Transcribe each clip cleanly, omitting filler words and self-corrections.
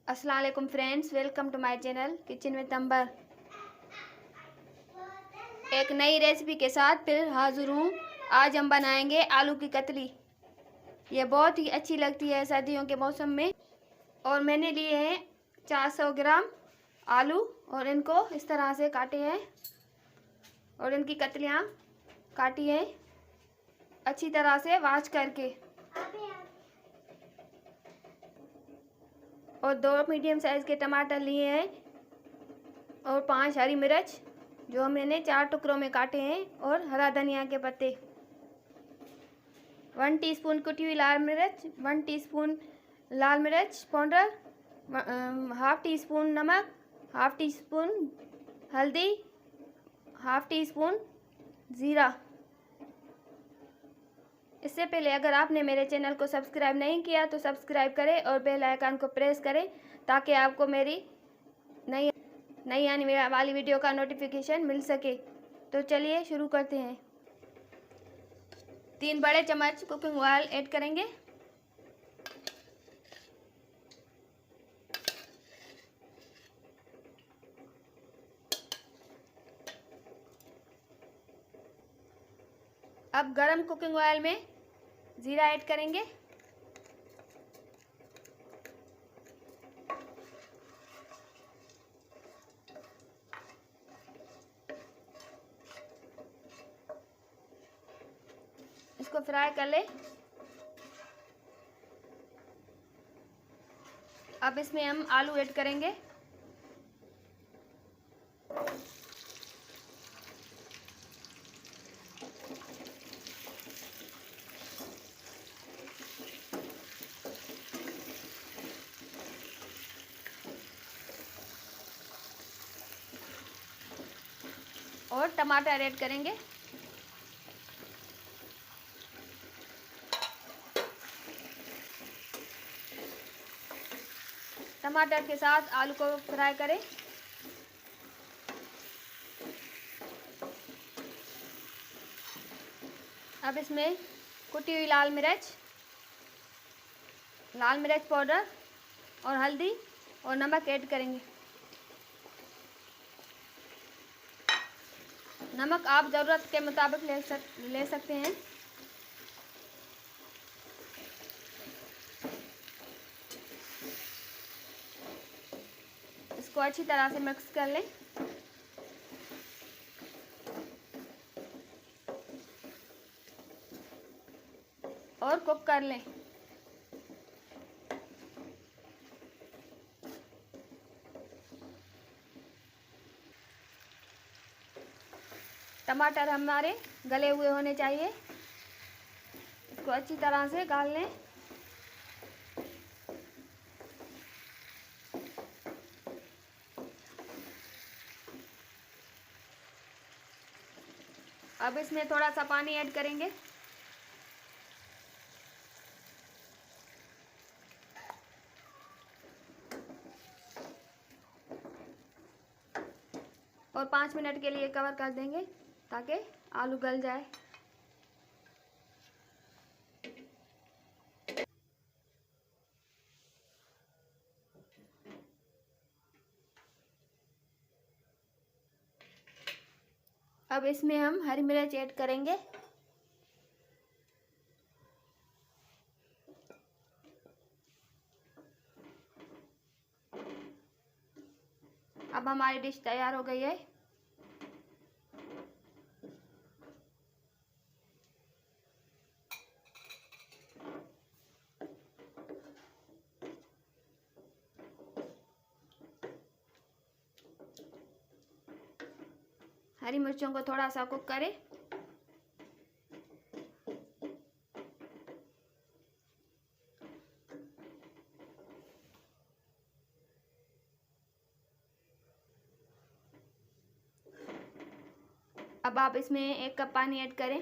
अस्सलाम वालेकुम friends, welcome to my channel kitchen with Amber. एक नई रेसिपी के साथ फिर हाजिर हूँ। आज हम बनाएंगे आलू की कतली। ये बहुत ही अच्छी लगती है सर्दियों के मौसम में। और मैंने लिए हैं 400 ग्राम आलू और इनको इस तरह से काटे हैं और इनकी कतलियाँ काटी हैं अच्छी तरह से वॉश करके। और 2 मीडियम साइज़ के टमाटर लिए हैं और 5 हरी मिर्च जो मैंने 4 टुकड़ों में काटे हैं और हरा धनिया के पत्ते। 1 टीस्पून कुटी हुई लाल मिर्च, 1 टीस्पून लाल मिर्च पाउडर, हाफ टी स्पून नमक, हाफ टी स्पून हल्दी, हाफ टी स्पून ज़ीरा। इससे पहले अगर आपने मेरे चैनल को सब्सक्राइब नहीं किया तो सब्सक्राइब करें और बेल आइकन को प्रेस करें ताकि आपको मेरी नई आने वाली वीडियो का नोटिफिकेशन मिल सके। तो चलिए शुरू करते हैं। 3 बड़े चम्मच कुकिंग ऑयल ऐड करेंगे। अब गरम कुकिंग ऑयल में ज़ीरा ऐड करेंगे। इसको फ्राई कर ले। अब इसमें हम आलू ऐड करेंगे। और टमाटर ऐड करेंगे। टमाटर के साथ आलू को फ्राई करें। अब इसमें कुटी हुई लाल मिर्च पाउडर और हल्दी और नमक ऐड करेंगे। नमक आप ज़रूरत के मुताबिक ले सकते हैं। इसको अच्छी तरह से मिक्स कर लें। और कुक कर लें। टमाटर हमारे गले हुए होने चाहिए। इसको अच्छी तरह से गाल लें। अब इसमें थोड़ा सा पानी ऐड करेंगे। और 5 मिनट के लिए कवर कर देंगे ताकि आलू गल जाए। अब इसमें हम हरी मिर्च ऐड करेंगे। अब हमारी डिश तैयार हो गई है। हरी मिर्चों को थोड़ा सा कुक करें। अब आप इसमें 1 कप पानी ऐड करें।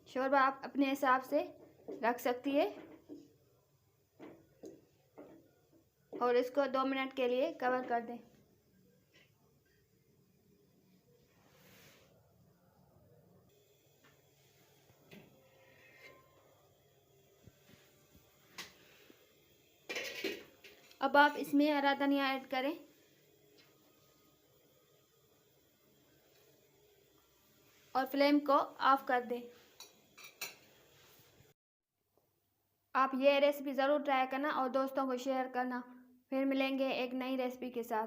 शोरबा आप अपने हिसाब से रख सकती है। और इसको 2 मिनट के लिए कवर कर दें। अब आप इसमें हरा धनिया ऐड करें और फ्लेम को ऑफ कर दें। आप ये रेसिपी ज़रूर ट्राई करना और दोस्तों को शेयर करना। फिर मिलेंगे एक नई रेसिपी के साथ।